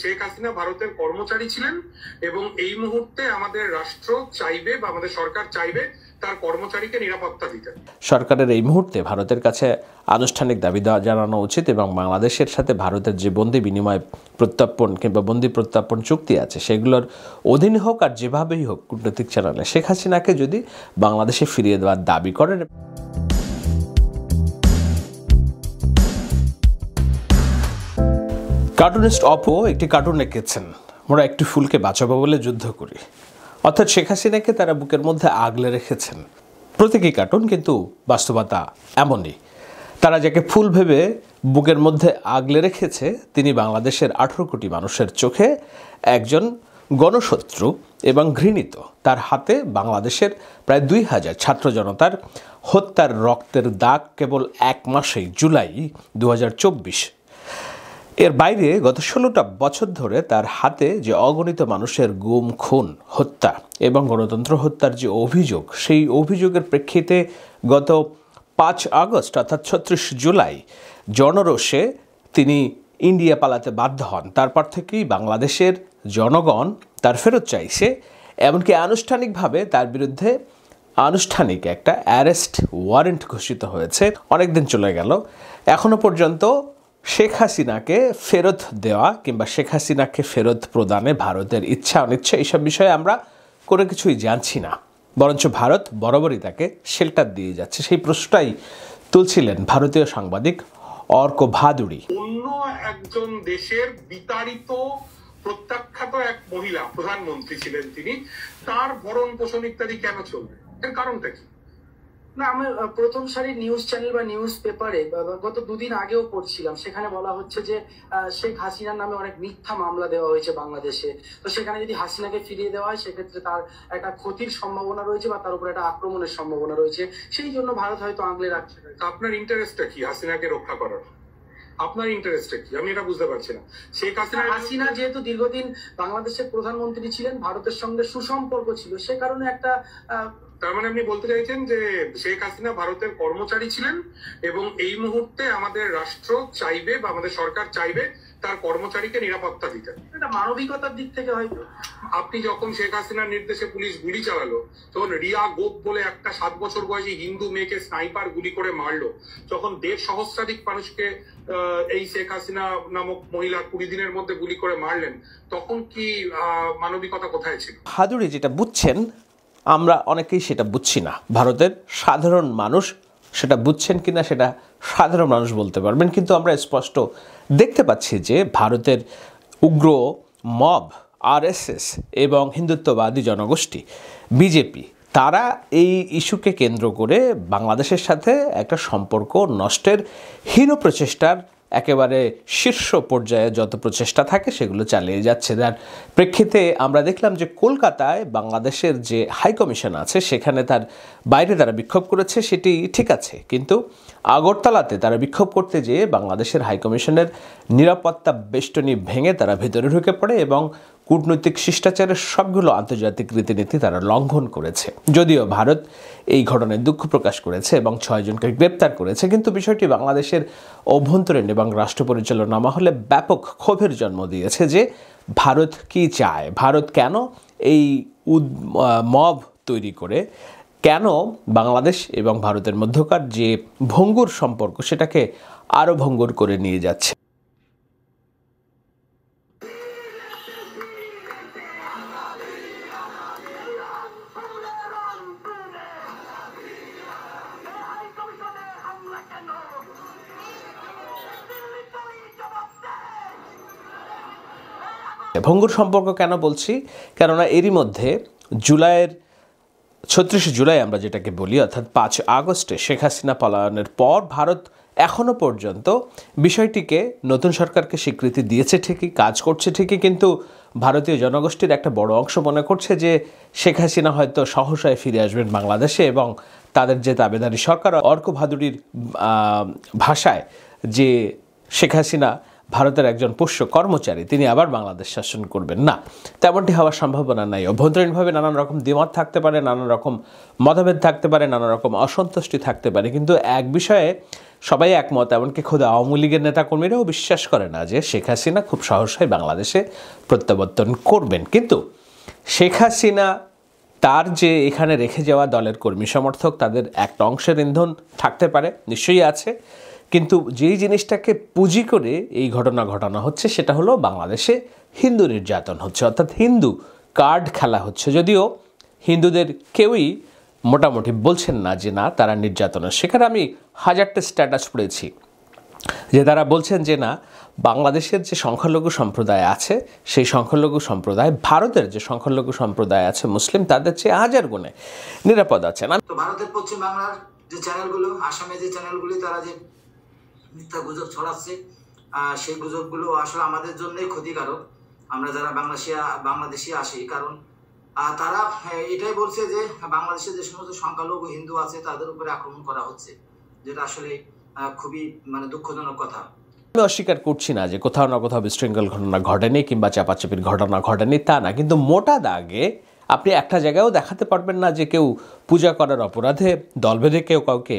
শেখ হাসিনা ভারতের কর্মচারী ছিলেন এবং এই মুহূর্তে আমাদের রাষ্ট্র চাইবে বা আমাদের সরকার চাইবে তার কর্মচারীকে নিরাপত্তা দিতে। সরকারের এই মুহূর্তে ভারতের কাছে আনুষ্ঠানিক দাবি জানানো উচিত এবং বাংলাদেশের সাথে ভারতের যে বন্দি বিনিময় প্রত্যর্পণ কিংবা বন্দি প্রত্যর্পণ চুক্তি আছে সেগুলোর অধীনে হোক আর যেভাবেই হোক কূটনৈতিক চ্যানেলে শেখ হাসিনাকে যদি বাংলাদেশে ফিরিয়ে দেওয়ার দাবি করেন। কার্টুনিস্ট অপো একটি কার্টুন এঁকেছেন, মোরা একটি ফুলকে বাঁচাবো বলে যুদ্ধ করি। অর্থাৎ শেখ হাসিনাকে তারা বুকের মধ্যে আগলে রেখেছেন। প্রতীকী কার্টুন, কিন্তু বাস্তবতা এমনই। তারা যাকে ফুল ভেবে বুকের মধ্যে আগলে রেখেছে তিনি বাংলাদেশের 18 কোটি মানুষের চোখে একজন গণশত্রু এবং ঘৃণিত। তার হাতে বাংলাদেশের প্রায় 2000 ছাত্র জনতার হত্যার রক্তের দাগ কেবল এক মাসেই, জুলাই 2024। এর বাইরে গত 16টা বছর ধরে তার হাতে যে অগণিত মানুষের গুম, খুন, হত্যা এবং গণতন্ত্র হত্যার যে অভিযোগ, সেই অভিযোগের প্রেক্ষিতে গত 5 আগস্ট অর্থাৎ 36 জুলাই জনরোষে তিনি ইন্ডিয়া পালাতে বাধ্য হন। তারপর থেকেই বাংলাদেশের জনগণ তার ফেরত চাইছে, এমনকি আনুষ্ঠানিকভাবে তার বিরুদ্ধে আনুষ্ঠানিক একটা অ্যারেস্ট ওয়ারেন্ট ঘোষিত হয়েছে। অনেকদিন চলে গেল, এখনো পর্যন্ত শেখ হাসিনাকে ফেরত দেওয়া কিংবা শেখ হাসিনাকে ফেরত প্রদানে ভারতের ইচ্ছা অনিচ্ছা এইসব বিষয়ে আমরা কোনো কিছুই জানছি না, বরঞ্চ ভারত বরাবরই তাকে শেল্টার দিয়ে যাচ্ছে। সেই প্রশ্নটাই তুলছিলেন ভারতীয় সাংবাদিক অর্ক ভাদুড়ী। অন্য একজন দেশের বিতাড়িত প্রত্যাখ্যাত এক মহিলা প্রধানমন্ত্রী ছিলেন তিনি, তার ভরণ পোষণ ইত্যাদি কেন চলবে? এর কারণটা কি? না, আমি প্রথম সারির নিউজ চ্যানেল বা নিউজ পেপারে গত 2 দিন আগেও পড়ছিলাম, সেখানে বলা হচ্ছে যে শেখ হাসিনার নামে অনেক মিথ্যা মামলা দেওয়া হয়েছে বাংলাদেশে। তো সেখানে যদি হাসিনাকে ফিরিয়ে দেওয়া হয় সেক্ষেত্রে তার একটা ক্ষতির সম্ভাবনা রয়েছে বা তার উপর একটা আক্রমণের সম্ভাবনা রয়েছে, সেই জন্য ভারত হয়তো আগলে রাখছে। আপনার ইন্টারেস্টটা কি হাসিনাকে রক্ষা করার? আপনার ইন্টারেস্টটা কি? আমি এটা বুঝতে পারছি না। শেখ হাসিনা যেহেতু দীর্ঘদিন বাংলাদেশের প্রধানমন্ত্রী ছিলেন, ভারতের সঙ্গে সুসম্পর্ক ছিল, সে কারণে একটা তার মানে আপনি বলতে চাইছেন যে শেখ হাসিনা ভারতের কর্মচারী ছিলেন এবং এই মুহূর্তে আমাদের রাষ্ট্র চাইবে বা আমাদের সরকার চাইবে তার কর্মচারীকে নিরাপত্তা দিতে। এটা মানবিকতার দিক থেকে হয়তো। আপনি যখন শেখ হাসিনার নির্দেশে পুলিশ গুলি চালালো, তখন রিয়া গোপ বলে একটা 7 বছর বয়সী হিন্দু মেয়েকে স্নাইপার গুলি করে মারলো, যখন 1.5 সহস্রাধিক মানুষকে এই শেখ হাসিনা নামক মহিলা 20 দিনের মধ্যে গুলি করে মারলেন, তখন কি মানবিকতা কোথায় ছিল? ভাদুড়ী যেটা বুঝছেন আমরা অনেকেই সেটা বুঝছি না। ভারতের সাধারণ মানুষ সেটা বুঝছেন কিনা সেটা সাধারণ মানুষ বলতে পারবেন, কিন্তু আমরা স্পষ্ট দেখতে পাচ্ছি যে ভারতের উগ্র মব, আরএসএস এবং হিন্দুত্ববাদী জনগোষ্ঠী বিজেপি, তারা এই ইস্যুকে কেন্দ্র করে বাংলাদেশের সাথে একটা সম্পর্ক নষ্টের হীন প্রচেষ্টার একেবারে শীর্ষ পর্যায়ে যত প্রচেষ্টা থাকে সেগুলো চালিয়ে যাচ্ছে। তার প্রেক্ষিতে আমরা দেখলাম যে কলকাতায় বাংলাদেশের যে হাইকমিশন আছে সেখানে তার বাইরে তারা বিক্ষোভ করেছে, সেটি ঠিক আছে, কিন্তু আগরতলাতে তারা বিক্ষোভ করতে যেয়ে বাংলাদেশের হাইকমিশনের নিরাপত্তা বেষ্টনী ভেঙে তারা ভেতরে ঢুকে পড়ে এবং কূটনৈতিক শিষ্টাচারের সবগুলো আন্তর্জাতিক রীতিনীতি তারা লঙ্ঘন করেছে। যদিও ভারত এই ঘটনায় দুঃখ প্রকাশ করেছে এবং 6 জনকে গ্রেপ্তার করেছে, কিন্তু বিষয়টি বাংলাদেশের অভ্যন্তরীণ এবং রাষ্ট্র পরিচালনা মহলে ব্যাপক ক্ষোভের জন্ম দিয়েছে যে ভারত কি চায়, ভারত কেন এই মব তৈরি করে, কেন বাংলাদেশ এবং ভারতের মধ্যকার যে ভঙ্গুর সম্পর্ক সেটাকে আরও ভঙ্গুর করে নিয়ে যাচ্ছে। ভঙ্গুর সম্পর্ক কেন বলছি? কেননা এরই মধ্যে জুলাইয়ের 36 জুলাই আমরা যেটাকে বলি, অর্থাৎ 5 আগস্টে শেখ হাসিনা পলায়নের পর ভারত এখনও পর্যন্ত বিষয়টিকে নতুন সরকারকে স্বীকৃতি দিয়েছে ঠিকই, কাজ করছে ঠিকই, কিন্তু ভারতীয় জনগোষ্ঠীর একটা বড় অংশ মনে করছে যে শেখ হাসিনা হয়তো সহসায় ফিরে আসবেন বাংলাদেশে এবং তাদের যে দাবেদারি সরকার, অর্ক ভাদুড়ীর ভাষায় যে শেখ হাসিনা ভারতের একজন পোষ্য কর্মচারী তিনি আবার বাংলাদেশ শাসন করবেন না, তেমনটি হওয়ার সম্ভাবনা নাই। অভ্যন্তরীণভাবে নানান রকম দ্বিমত থাকতে পারে, নানান রকম মতভেদ থাকতে পারে, নানা রকম অসন্তুষ্টি থাকতে পারে, কিন্তু এক বিষয়ে সবাই একমত, এমনকি খোদ আওয়ামী লীগের নেতাকর্মীরাও বিশ্বাস করে না যে শেখ হাসিনা খুব সহসাই বাংলাদেশে প্রত্যাবর্তন করবেন। কিন্তু শেখ হাসিনা তার যে এখানে রেখে যাওয়া দলের কর্মী সমর্থক তাদের একটা অংশের ইন্ধন থাকতে পারে, নিশ্চয়ই আছে, কিন্তু যেই জিনিসটাকে পুঁজি করে এই ঘটনা ঘটানো হচ্ছে সেটা হলো বাংলাদেশে হিন্দু নির্যাতন হচ্ছে, অর্থাৎ হিন্দু কার্ড খেলা হচ্ছে। যদিও হিন্দুদের কেউই মোটামুটি বলছেন না যে না তারা নির্যাতনের শিকার। আমি হাজারটা স্ট্যাটাস পড়েছি যে তারা বলছেন যে না, বাংলাদেশের যে সংখ্যালঘু সম্প্রদায় আছে সেই সংখ্যালঘু সম্প্রদায় ভারতের যে সংখ্যালঘু সম্প্রদায় আছে মুসলিম তাদের চেয়ে হাজার গুণে নিরাপদ আছে না। তো ভারতের পশ্চিম বাংলার যে চ্যানেলগুলো, আসামে যে চ্যানেলগুলি, তারা যে মিথ্যা গুজব ছড়াচ্ছে, সেই গুজবগুলো আসলে আমাদের জন্যই ক্ষতিকারক, আমরা যারা বাংলাদেশি আসি। কারণ তারা এটাই বলছে যে বাংলাদেশে যে সমস্ত সংখ্যালঘু হিন্দু আছে তাদের উপরে আক্রমণ করা হচ্ছে, যেটা আসলে খুবই দুঃখজনক কথা। আমি অস্বীকার করছি না যে কোথাও না কোথাও বিশৃঙ্খল ঘটনা ঘটেনি কিংবা চাপাচাপির ঘটনা ঘটেনি, তা না, কিন্তু মোটা দাগে আপনি একটা জায়গায়ও দেখাতে পারবেন না যে কেউ পূজা করার অপরাধে দল বেঁধে কেউ কাউকে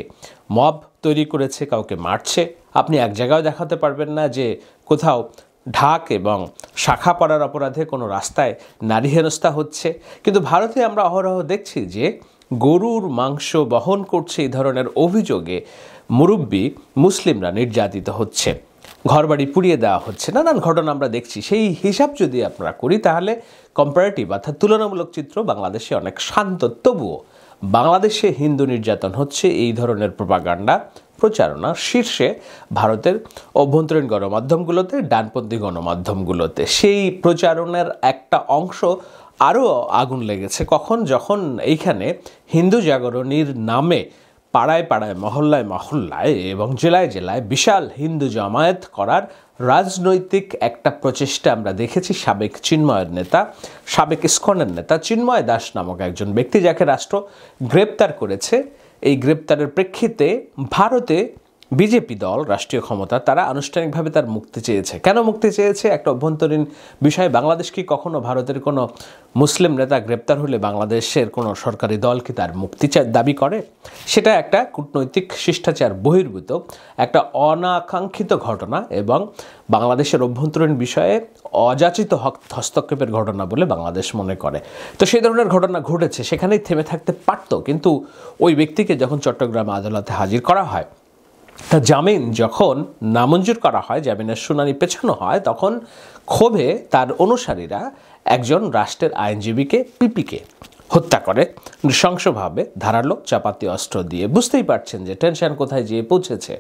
মব তৈরি করেছে, কাউকে মারছে। আপনি এক জায়গায়ও দেখাতে পারবেন না যে কোথাও ঢাক এবং শাখা পরার অপরাধে কোনো রাস্তায় নারী হেনস্থা হচ্ছে। কিন্তু ভারতে আমরা অহরহ দেখছি যে গরুর মাংস বহন করছে এই ধরনের অভিযোগে মুরব্বী মুসলিমরা নির্যাতিত হচ্ছে, ঘরবাড়ি পুড়িয়ে দেওয়া হচ্ছে, নানান ঘটনা আমরা দেখছি। সেই হিসাব যদি আমরা করি তাহলে কম্পারেটিভ অর্থাৎ তুলনামূলক চিত্র বাংলাদেশে অনেক শান্ত। তবুও বাংলাদেশে হিন্দু নির্যাতন হচ্ছে এই ধরনের প্রোপাগান্ডা প্রচারণা শীর্ষে ভারতের অভ্যন্তরীণ গণমাধ্যমগুলোতে, ডানপন্থী গণমাধ্যমগুলোতে। সেই প্রচারণার একটা অংশ আরও আগুন লেগেছে কখন, যখন এইখানে হিন্দু জাগরণীর নামে পাড়ায় পাড়ায়, মহল্লায় মহল্লায় এবং জেলায় জেলায় বিশাল হিন্দু জামায়াত করার রাজনৈতিক একটা প্রচেষ্টা আমরা দেখেছি। সাবেক চিন্ময়ের নেতা, সাবেক ইসকনের নেতা চিন্ময় দাস নামক একজন ব্যক্তি, যাকে রাষ্ট্র গ্রেপ্তার করেছে। এই গ্রেপ্তারের প্রেক্ষিতে ভারতে বিজেপি দল, রাষ্ট্রীয় ক্ষমতা, তারা আনুষ্ঠানিকভাবে তার মুক্তি চেয়েছে। কেন মুক্তি চেয়েছে? একটা অভ্যন্তরীণ বিষয়। বাংলাদেশ কি কখনো ভারতের কোনো মুসলিম নেতা গ্রেপ্তার হলে বাংলাদেশের কোনো সরকারি দল কি তার মুক্তি দাবি করে? সেটা একটা কূটনৈতিক শিষ্টাচার বহির্ভূত একটা অনাকাঙ্ক্ষিত ঘটনা এবং বাংলাদেশের অভ্যন্তরীণ বিষয়ে অযাচিত হস্তক্ষেপের ঘটনা বলে বাংলাদেশ মনে করে। তো সেই ধরনের ঘটনা ঘটেছে, সেখানেই থেমে থাকতে পারত। কিন্তু ওই ব্যক্তিকে যখন চট্টগ্রাম আদালতে হাজির করা হয়, তা জামিন যখন নামঞ্জুর করা হয়, জামিনের শুনানি পেছানো হয়, তখন ক্ষোভে তার অনুসারীরা একজন রাষ্ট্রের আইনজীবীকে, পিপিকে হত্যা করে নৃশংসভাবে, ধারালো চাপাতি অস্ত্র দিয়ে। বুঝতেই পারছেন যে টেনশন কোথায় যেয়ে পৌঁছেছে।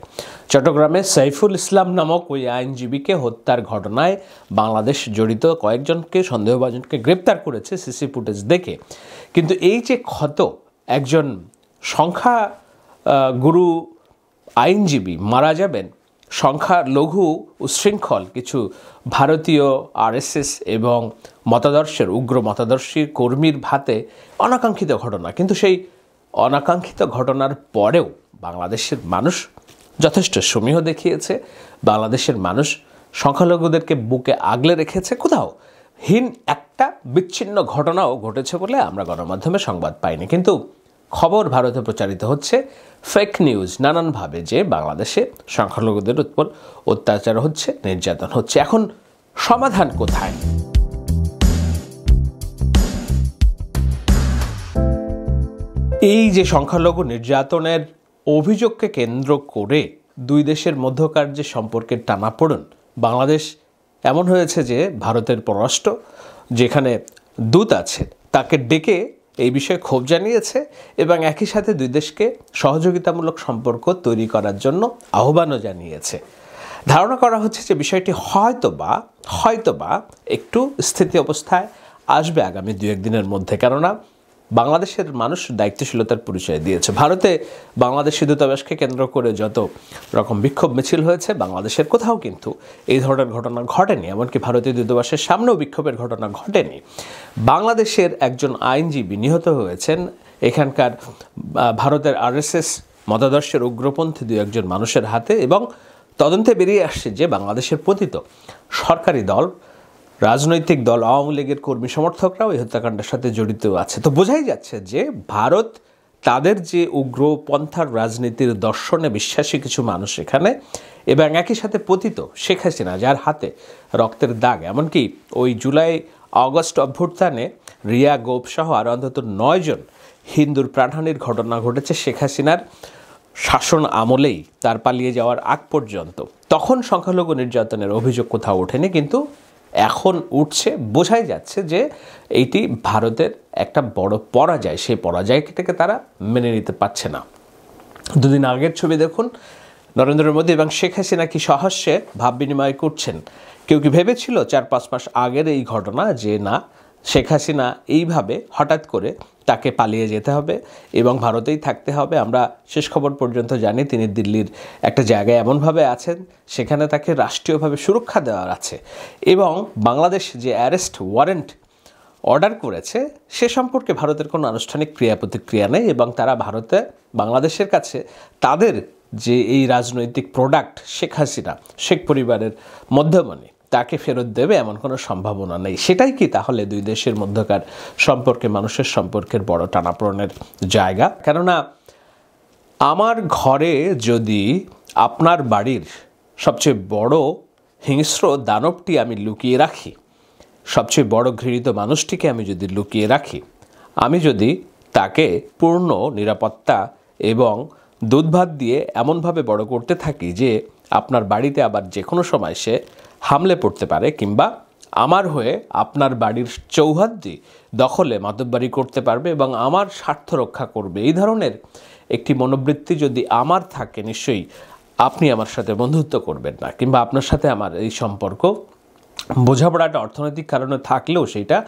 চট্টগ্রামে সাইফুল ইসলাম নামক ওই আইনজীবীকে হত্যার ঘটনায় বাংলাদেশ জড়িত কয়েকজনকে, সন্দেহভাজনকে গ্রেপ্তার করেছে সিসি ফুটেজ দেখে। কিন্তু এই যে ক্ষত, একজন সংখ্যা গুরু আইনজীবী মারা যাবেন সংখ্যালঘু উচ্ছৃঙ্খল কিছু ভারতীয় আরএসএস এবং মতাদর্শের, উগ্র মতাদর্শী কর্মীর ভাতে, অনাকাঙ্ক্ষিত ঘটনা। কিন্তু সেই অনাকাঙ্ক্ষিত ঘটনার পরেও বাংলাদেশের মানুষ যথেষ্ট সমীহ দেখিয়েছে, বাংলাদেশের মানুষ সংখ্যালঘুদেরকে বুকে আগলে রেখেছে। কোথাও হীন একটা বিচ্ছিন্ন ঘটনাও ঘটেছে বলে আমরা গণমাধ্যমে সংবাদ পাইনি। কিন্তু খবর ভারতে প্রচারিত হচ্ছে ফেক নিউজ নানানভাবে যে বাংলাদেশে সংখ্যালঘুদের উপর অত্যাচার হচ্ছে, নির্যাতন হচ্ছে। এখন সমাধান কোথায়? এই যে সংখ্যালঘু নির্যাতনের অভিযোগকে কেন্দ্র করে দুই দেশের মধ্যকার যে সম্পর্কের টানাপোড়েন, বাংলাদেশ এমন হয়েছে যে ভারতের পররাষ্ট্র যেখানে দূত আছে তাকে ডেকে এই বিষয়ে ক্ষোভ জানিয়েছে এবং একই সাথে দুই দেশকে সহযোগিতামূলক সম্পর্ক তৈরি করার জন্য আহ্বানও জানিয়েছে। ধারণা করা হচ্ছে যে বিষয়টি হয়তোবা একটু স্থিতি অবস্থায় আসবে আগামী 2-1 দিনের মধ্যে, কেননা বাংলাদেশের মানুষ দায়িত্বশীলতার পরিচয় দিয়েছে। ভারতে বাংলাদেশি দূতাবাসকে কেন্দ্র করে যত রকম বিক্ষোভ মিছিল হয়েছে, বাংলাদেশের কোথাও কিন্তু এই ধরনের ঘটনা ঘটেনি। এমনকি ভারতীয় দূতাবাসের সামনেও বিক্ষোভের ঘটনা ঘটেনি। বাংলাদেশের একজন আইনজীবী নিহত হয়েছেন এখানকার ভারতের আরএসএস মতাদর্শের উগ্রপন্থী 2-1 মানুষের হাতে, এবং তদন্তে বেরিয়ে আসছে যে বাংলাদেশের পতিত সরকারি দল, রাজনৈতিক দল আওয়ামী লীগের কর্মী সমর্থকরাও এই হত্যাকাণ্ডের সাথে জড়িত আছে। তো বোঝাই যাচ্ছে যে ভারত তাদের যে উগ্রপন্থার রাজনীতির দর্শনে বিশ্বাসী কিছু মানুষ এখানে, এবং একই সাথে পতিত শেখ হাসিনা যার হাতে রক্তের দাগ, এমনকি ওই জুলাই আগস্ট অভ্যুত্থানে রিয়া গোপ সহ আরও অন্তত 9 জন হিন্দুর প্রাণহানির ঘটনা ঘটেছে শেখ হাসিনার শাসন আমলেই, তার পালিয়ে যাওয়ার আগ পর্যন্ত। তখন সংখ্যালঘু নির্যাতনের অভিযোগ কোথাও ওঠেনি, কিন্তু এখন উঠছে। বোঝাই যাচ্ছে যে এইটি ভারতের একটা বড় পরাজয়, সেই পরাজয়টাকে তারা মেনে নিতে পারছে না। দুদিন আগের ছবি দেখুন, নরেন্দ্র মোদী এবং শেখ হাসিনা কি সহস্যে ভাব বিনিময় করছেন। কেউ কি ভেবেছিল 4-5 মাস আগের এই ঘটনা যে না, শেখ হাসিনা এইভাবে হঠাৎ করে তাকে পালিয়ে যেতে হবে এবং ভারতেই থাকতে হবে? আমরা শেষ খবর পর্যন্ত জানি তিনি দিল্লির একটা জায়গায় এমনভাবে আছেন সেখানে তাকে রাষ্ট্রীয়ভাবে সুরক্ষা দেওয়ার আছে, এবং বাংলাদেশ যে অ্যারেস্ট ওয়ারেন্ট অর্ডার করেছে সে সম্পর্কে ভারতের কোনো আনুষ্ঠানিক ক্রিয়া প্রতিক্রিয়া নেই, এবং তারা বাংলাদেশের কাছে তাদের যে এই রাজনৈতিক প্রোডাক্ট শেখ হাসিনা, শেখ পরিবারের মধ্যমণি, তাকে ফেরত দেবে এমন কোনো সম্ভাবনা নেই। সেটাই কি তাহলে দুই দেশের মধ্যকার সম্পর্কে, মানুষের সম্পর্কের বড় টানাপোড়েনের জায়গা? কেননা আমার ঘরে যদি আপনার বাড়ির সবচেয়ে বড় হিংস্র দানবটি আমি লুকিয়ে রাখি, সবচেয়ে বড় ঘৃণিত মানুষটিকে আমি যদি লুকিয়ে রাখি, আমি যদি তাকে পূর্ণ নিরাপত্তা এবং দুধ ভাত দিয়ে এমনভাবে বড় করতে থাকি যে আপনার বাড়িতে আবার যে কোনো সময় সে হামলে পড়তে পারে, কিংবা আমার হয়ে আপনার বাড়ির চৌহদ্দি দখলে মাতব্বরি করতে পারবে এবং আমার স্বার্থ রক্ষা করবে, এই ধরনের একটি মনোবৃত্তি যদি আমার থাকে, নিশ্চয়ই আপনি আমার সাথে বন্ধুত্ব করবেন না, কিংবা আপনার সাথে আমার এই সম্পর্ক বোঝাপড়াটা অর্থনৈতিক কারণে থাকলেও সেইটা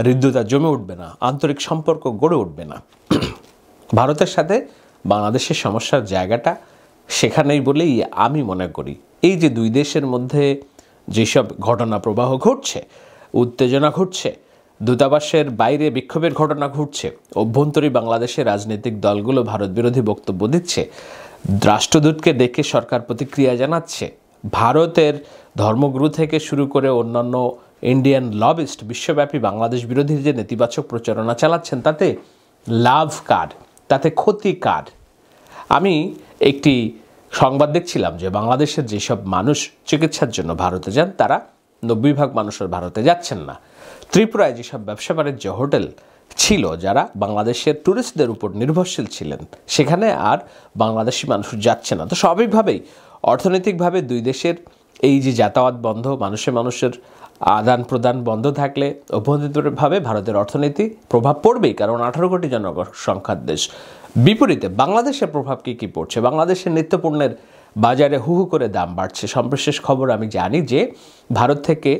হৃদ্যতা জমে উঠবে না, আন্তরিক সম্পর্ক গড়ে উঠবে না। ভারতের সাথে বাংলাদেশের সমস্যার জায়গাটা সেখানেই বলেই আমি মনে করি। এই যে দুই দেশের মধ্যে যেসব ঘটনা প্রবাহ ঘটছে, উত্তেজনা ঘটছে, দূতাবাসের বাইরে বিক্ষোভের ঘটনা ঘটছে, অভ্যন্তরীণ বাংলাদেশের রাজনৈতিক দলগুলো ভারত বিরোধী বক্তব্য দিচ্ছে, রাষ্ট্রদূতকে দেখে সরকার প্রতিক্রিয়া জানাচ্ছে, ভারতের ধর্মগুরু থেকে শুরু করে অন্যান্য ইন্ডিয়ান লবিস্ট বিশ্বব্যাপী বাংলাদেশ বিরোধী যে নেতিবাচক প্রচারণা চালাচ্ছেন, তাতে লাভ কার, তাতে ক্ষতি কার? আমি একটি সংবাদ দেখছিলাম যে বাংলাদেশের যেসব মানুষ চিকিৎসার জন্য ভারতে যান তারা 90% মানুষের ভারতে যাচ্ছেন না। ত্রিপুরায় যেসব ব্যবসা বাণিজ্য হোটেল ছিল যারা বাংলাদেশের ট্যুরিস্টদের উপর নির্ভরশীল ছিলেন, সেখানে আর বাংলাদেশি মানুষ যাচ্ছে না। তো স্বাভাবিকভাবেই অর্থনৈতিকভাবে দুই দেশের এই যে যাতায়াত বন্ধ, মানুষের আদান প্রদান বন্ধ থাকলে অভ্যন্তরীণভাবে ভারতের অর্থনীতি প্রভাব পড়বেই, কারণ 18 কোটি জনসংখ্যার দেশ। বিপরীতে বাংলাদেশের প্রভাব কী পড়ছে? বাংলাদেশের নিত্যপণ্যের বাজারে হু হু করে দাম বাড়ছে। সর্বশেষ খবর আমি জানি যে ভারত থেকে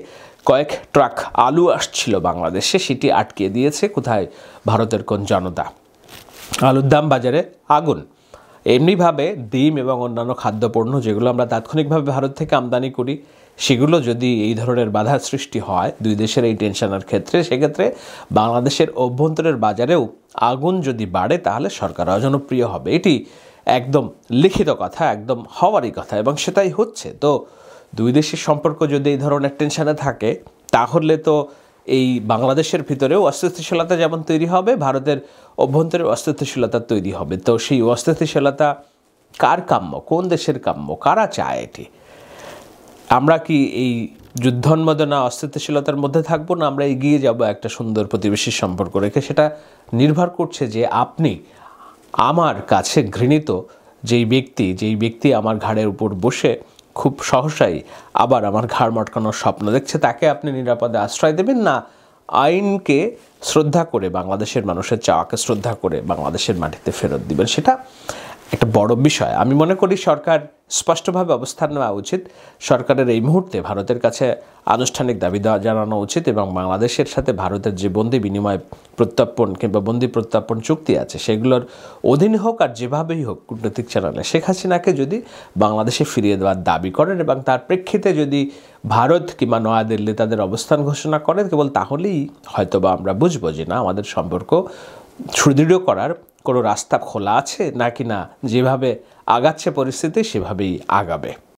কয়েক ট্রাক আলু আসছিল বাংলাদেশে, সেটি আটকে দিয়েছে কোথায়? ভারতের কোন জনতা। আলুর দাম বাজারে আগুন। এমনিভাবে ডিম এবং অন্যান্য খাদ্যপণ্য যেগুলো আমরা তাৎক্ষণিকভাবে ভারত থেকে আমদানি করি, সেগুলো যদি এই ধরনের বাধার সৃষ্টি হয় দুই দেশের এই টেনশনের ক্ষেত্রে, সেক্ষেত্রে বাংলাদেশের অভ্যন্তরের বাজারেও আগুন যদি বাড়ে তাহলে সরকার অজনপ্রিয় হবে। এটি একদম লিখিত কথা, একদম হওয়ারই কথা, এবং সেটাই হচ্ছে। তো দুই দেশের সম্পর্ক যদি এই ধরনের টেনশনে থাকে তাহলে তো এই বাংলাদেশের ভিতরেও অস্থিতিশীলতা যেমন তৈরি হবে, ভারতের অভ্যন্তরে অস্থিতিশীলতা তৈরি হবে। তো সেই অস্থিতিশীলতা কার কাম্য, কোন দেশের কাম্য, কারা চায় এটি? আমরা কি এই যুদ্ধোন্মাদনা অস্থিতিশীলতার মধ্যে থাকবো, না আমরা এগিয়ে যাব একটা সুন্দর প্রতিবেশী সম্পর্ক রেখে? সেটা নির্ভর করছে যে আপনি আমার কাছে ঘৃণিত যেই ব্যক্তি আমার ঘাড়ের উপর বসে খুব সহসাই আবার আমার ঘাড় মটকানোর স্বপ্ন দেখছে, তাকে আপনি নিরাপদে আশ্রয় দেবেন, না আইনকে শ্রদ্ধা করে, বাংলাদেশের মানুষের চাওয়াকে শ্রদ্ধা করে বাংলাদেশের মাটিতে ফেরত দিবেন? সেটা একটা বড় বিষয়। আমি মনে করি সরকার স্পষ্টভাবে অবস্থান নেওয়া উচিত। সরকারের এই মুহূর্তে ভারতের কাছে আনুষ্ঠানিক দাবি জানানো উচিত, এবং বাংলাদেশের সাথে ভারতের যে বন্দি বিনিময় প্রত্যর্পণ কিংবা বন্দি প্রত্যর্পণ চুক্তি আছে সেগুলোর অধীন হোক, আর যেভাবেই হোক কূটনৈতিক চ্যানেলে শেখ হাসিনাকে যদি বাংলাদেশে ফিরিয়ে দেওয়ার দাবি করেন এবং তার প্রেক্ষিতে যদি ভারত কিংবা নয়াদিল্লি তাদের অবস্থান ঘোষণা করেন, কেবল তাহলেই হয়তোবা আমরা বুঝবো যে না, আমাদের সম্পর্ক সুদৃঢ় করার কোনো রাস্তা খোলা আছে, নাকি না যেভাবে আগাচ্ছে পরিস্থিতি সেভাবেই আগাবে।